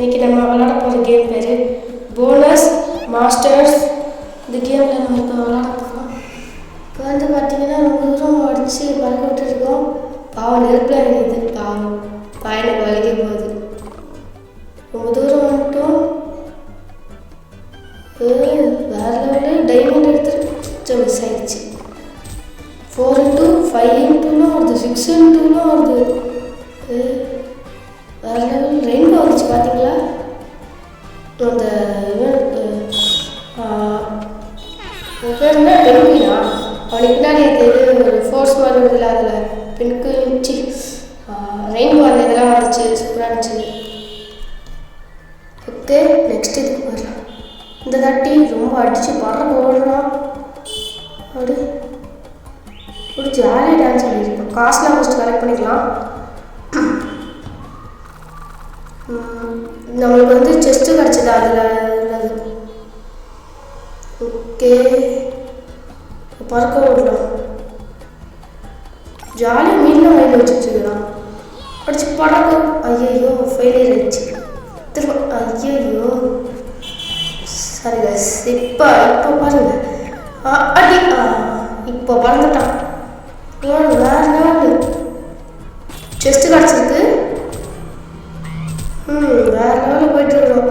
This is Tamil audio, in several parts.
இன்றைக்கி நம்ம விளாட போகிற கேம் பேர் போனஸ் மாஸ்டர்ஸ். இந்த கேமில் நம்ம இப்போ விளாட போகிறோம். இப்போ வந்து பார்த்திங்கன்னா ரொம்ப தூரம் அடித்து பறக்க விட்டுருக்கோம். பாவம் நெருப்பில் இருக்குது. பாவம் பயனுக்கு வலிக்க போகுது. ரொம்ப தூரம் வந்துட்டோம். வேறு லெவலில் டைமண்ட் எடுத்துட்டு மிஸ் ஆகிடுச்சு. 4 into 5 intoலாம் வருது, 6 intoலாம் வருது. வேறு லெவல் ரெயின்போ வந்துச்சு பார்த்தீங்களா? அந்த பேர் என்ன பெண்குயினா? அவனுக்கு பின்னாடி ஒரு ஃபோர்ஸ் மாதிரி இருந்ததில்ல, அதில் பெண்குயின்ச்சு ரெயின்போ அந்த இதெல்லாம் வந்துச்சு. சூப்பராக இருந்துச்சு. ஓகே, நெக்ஸ்ட் இதுக்கு வரலாம். இந்த தாட்டி ரொம்ப அடித்து பறக்க ஓடலாம். அப்படி ஒரு ஜாலியாக டான்ஸ் ஆடிருக்கோம். காசுலாம் ஃபஸ்ட்டு கலெக்ட் பண்ணிக்கலாம். நம்மளுக்கு வந்து செஸ்ட்டு கிடச்சிது அதில் உள்ளது. ஓகே, பறக்க விடலாம். ஜாலியாக மீன்லாம் வாங்கி வச்சுட்டுருக்கலாம். அடிச்சு பறக்க. ஐயோ ஃபெயிலியர் ஆயிடுச்சு. திரும்ப ஐயோ சரிங்க. இப்போ பாருங்க. அடி இப்போ பறந்துட்டான். வேறு லெவலு செஸ்ட்டு கிடச்சிருக்கு. வேறு லெவலில் போயிட்டுருக்கோம்.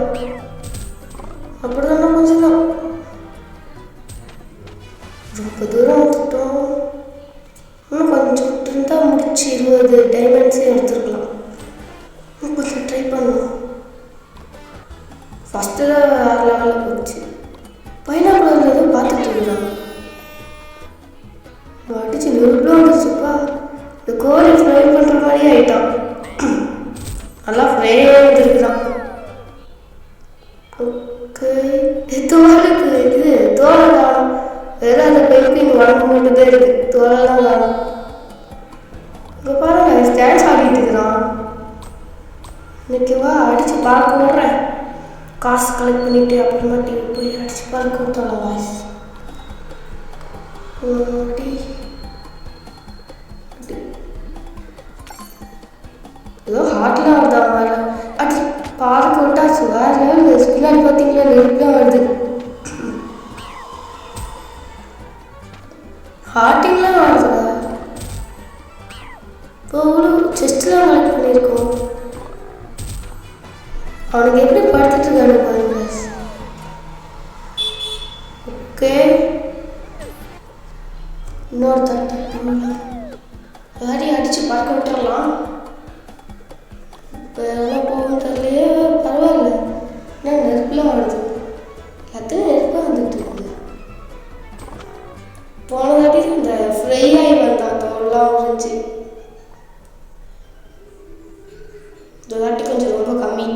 அப்படி தானே கொஞ்சம் தான். ரொம்ப தூரம் வந்துட்டோம். இன்னும் கொஞ்சம் இருந்தால் முடிச்சு 20 டைமண்ட்ஸே எடுத்துருக்கலாம். கொஞ்சம் ட்ரை பண்ணலாம். ஃபஸ்ட்டு தான் வேறு லெவலில் போச்சு. பைனாக்குலரில் எதுவும் பார்த்துட்டு இருக்கலாம். அடிச்சு நெருப்பில் வந்துருச்சுப்பா. இந்த கோழி ஃப்ரை பண்ணுற மாதிரியே ஆகிட்டான். நல்லா ஃப்ரையாக வந்துருக்குதான். ஓகே, தோலுக்கு இது தோலை காணும். வேறு அந்த பெண்பின் உடம்பு மட்டும்தான் இருக்குது. தோலெல்லாம் காணும். இப்போ பாருங்க, ஸ்டான்ஸ் ஆடிட்டு இருக்கிறான். இன்னைக்குவா அடித்து பார்க்க விட்றேன். காசு கலெக்ட் பண்ணிவிட்டு அப்புறமா டிவி போய் அடித்து பார்க்க விட்டோம். வாய்ஸ் ஏதோ ஹார்ட்லாம் வருதா மாதிரி அடி பார்க்க விட்டாச்சு. வேறு லெவல். பின்னாடி பார்த்தீங்களா நெருப்புலாம் வருது. ஹார்ட்டிங்லாம் வருதுடா. இப்போ அவ்வளோ செஸ்ட்லாம் கலெக்ட் பண்ணியிருக்கோம். அவனுக்கு எப்படி படுத்துட்டு இருக்கானு பாருங்க. ஓகே, இன்னொரு தட்டு வேறு அடித்து பறக்க விட்டுறலாம். இப்போ எல்லாம் போகும் தெரியலையே. பரவாயில்ல, ஏன்னா நெருப்புலாம் வருது. எல்லாத்தையும் நெருப்பாக வந்துட்டு இருக்குது. போன தாட்டி இந்த ஃப்ரை ஆகி வந்தான். தோல்லாம் உறிஞ்சி. இந்த தாட்டி கொஞ்சம் ரொம்ப கம்மி.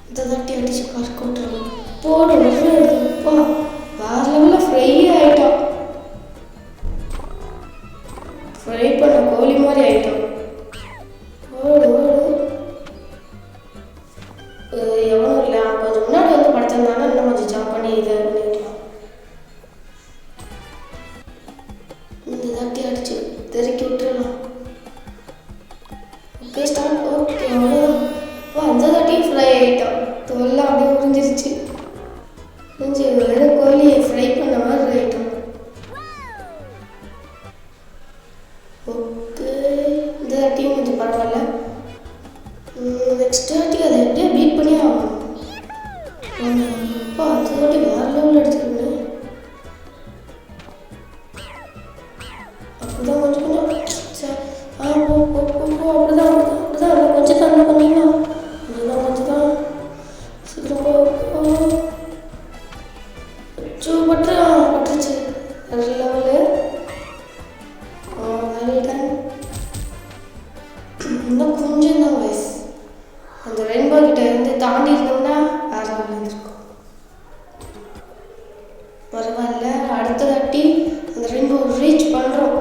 இந்த தாட்டி அடித்து பறக்க விட்டுறலாம். போடு நிறைய இருக்குப்பா. வேறு லெவலில் ஃப்ரை ஆகிட்டான். ஃப்ரை பண்ண கோழி மாதிரி ஆகிட்டான். எவனும் இல்லை. கொஞ்சம் முன்னாடி வந்து படுத்திருந்தானா இன்னும் கொஞ்சம் ஜம்ப் பண்ணி இதை பண்ணிடலாம். இந்த தாட்டி அடிச்சு தெருக்கி விட்டுறலாம். Okay, start. ஓகே, அவ்வளோதான். அந்த தாட்டியும் ஃப்ரை ஆகிட்டான். தோல்லாம் அப்படியே உறிஞ்சிருச்சு. கொஞ்சம் வெறும் கோழியை ஃப்ரை பண்ண மாதிரி ஆகிட்டான். ஓகே, இந்த தாட்டியும் கொஞ்சம் பரவாயில்ல. நெக்ஸ்ட் தாட்டி அதை எப்படியே பீட் பண்ணி ஆகணும். அப்பா அந்த தாட்டி வேறு லெவலில் அடிச்சிருக்கேன். அப்படிதான் கொஞ்சம் கொஞ்சம் அப்படிதான் அப்படிதான் கொஞ்சம் தான் பண்ணீங்கன்னா கொஞ்சம் தான் சீக்கிரம் பட்டுருச்சு. வேறு லெவலு. இன்னும் கொஞ்சம் தான் வயசு. அந்த ரெயின்போ கிட்ட இருந்து தாண்டி இருந்தோம்னா வேறு லெவலில் இருந்திருக்கும். பரவாயில்ல, அடுத்த தாட்டி அந்த ரெயின்போ ரீச் பண்ணுறோம்.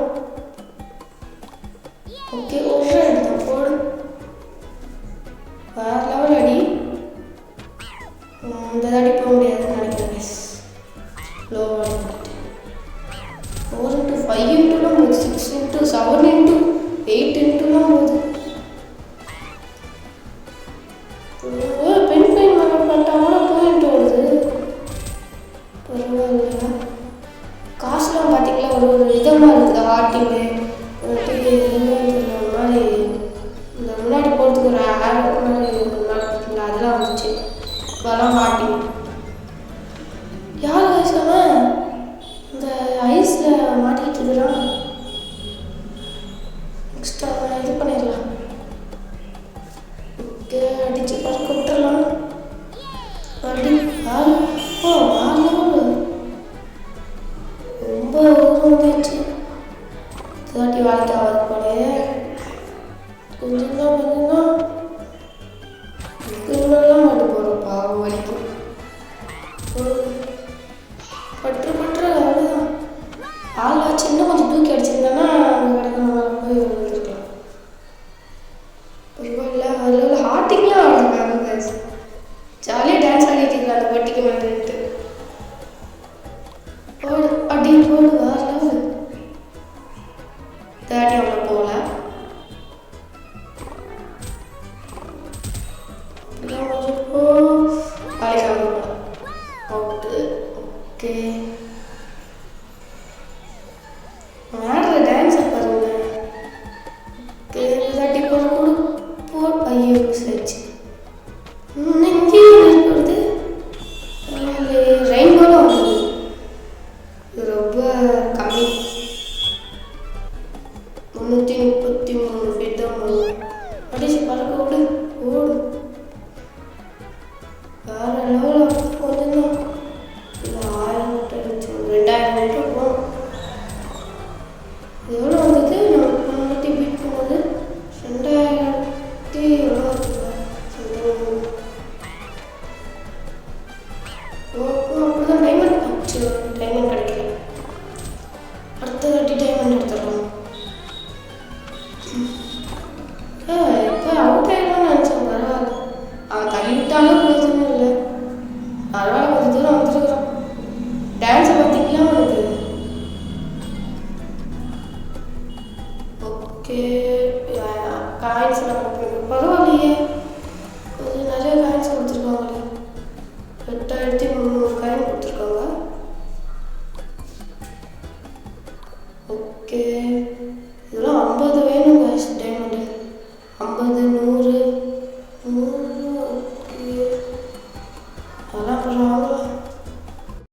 ஓகே, ஒரு எடுத்தோம். போடு. வேறு லெவல் அடி. இந்த தாட்டி போக முடியாதுன்னு நினைக்கிறேன். லோவாக 4 into 5 intoலாம் 6 into 7 into 8 intoலாம் போகுது. டிஃப்ரெண்டாக இருக்குது ஹார்ட்டிங்கு ஒரு மாதிரி இந்த முன்னாடி போகிறதுக்கு ஒரு ஹேர் மாதிரி இருக்குல்ல அதெல்லாம் வந்துச்சு. இப்போலாம் ஹார்ட்டிங் யார் வயசான இந்த ஐஸில் மாட்டிக்கிட்டு இருக்கிறான். எக்ஸ்ட்ரா இது பண்ணிடலாம். ஓகே அடித்து பறக்க விட்டுறலாம். அடி ஆள் ஆள் ரொம்ப வந்துச்சு. தேர்ட்டி வாழ்க்கை ஆகுது போல. கொஞ்சம் தான் திரும்பலாம் மட்டும் போகிறோம். பாவம் வலிக்கும். பற்று அவ்வளோதான். ஆள் வச்சு இன்னும் கொஞ்சம் தூக்கி அடிச்சிருந்தேன்னா அங்கே கிடக்கிற போய் வந்துருக்கலாம். பரவாயில்ல. அதில் ஹார்ட்டிங்லாம் ஆடுறாங்க. ஜாலியாக டான்ஸ் ஆடிட்டு இருக்கலாம் அந்த வட்டிக்கு மேலேன்ட்டு. போடு அடி போடு வேறு தேர்ட்டி அவ்வளோ போகல. அவுட்டு. ஓகே ஆடுற டான்ஸை பாருங்க. ஓகே தேர்ட்டி போட கூட ஐயோ சரிச்சு. இங்கேயும் இருக்கிறது ரெயின்போலாம் வருது. ரொம்ப கம்மி. 333 ஃபீட் தான் வரும். அடிச்சு பறக்க விடு ஓடு. வேறு லெவலில் கொஞ்சம் தான் இல்லை 1000 மீட்டர் இருந்துச்சு. 2000 மீட்டர் போகும். எவ்வளோ வந்தது நம்ம முன்னாடி பீட் போகும்போது 2000 எவ்வளோ இருக்குல்ல அப்படிதான் டைமண்ட் ஆச்சு. டைமண்ட் கிடைக்கல. அடுத்த வாட்டி டைமண்ட் எடுத்துடலாம். இப்போ அவுட் ஆகிடலாம்னு நினச்சேன். பரவாயில்ல. அவன் தள்ளிவிட்டாலும் பிரச்சனை இல்லை. பரவாயில்ல கொஞ்சம் தூரம் வந்துருக்குறான். டான்ஸை பார்த்திக்கலாம் அவனுக்கு. ஓகே காயின்ஸ் எல்லாம் பரவாயில்லையே.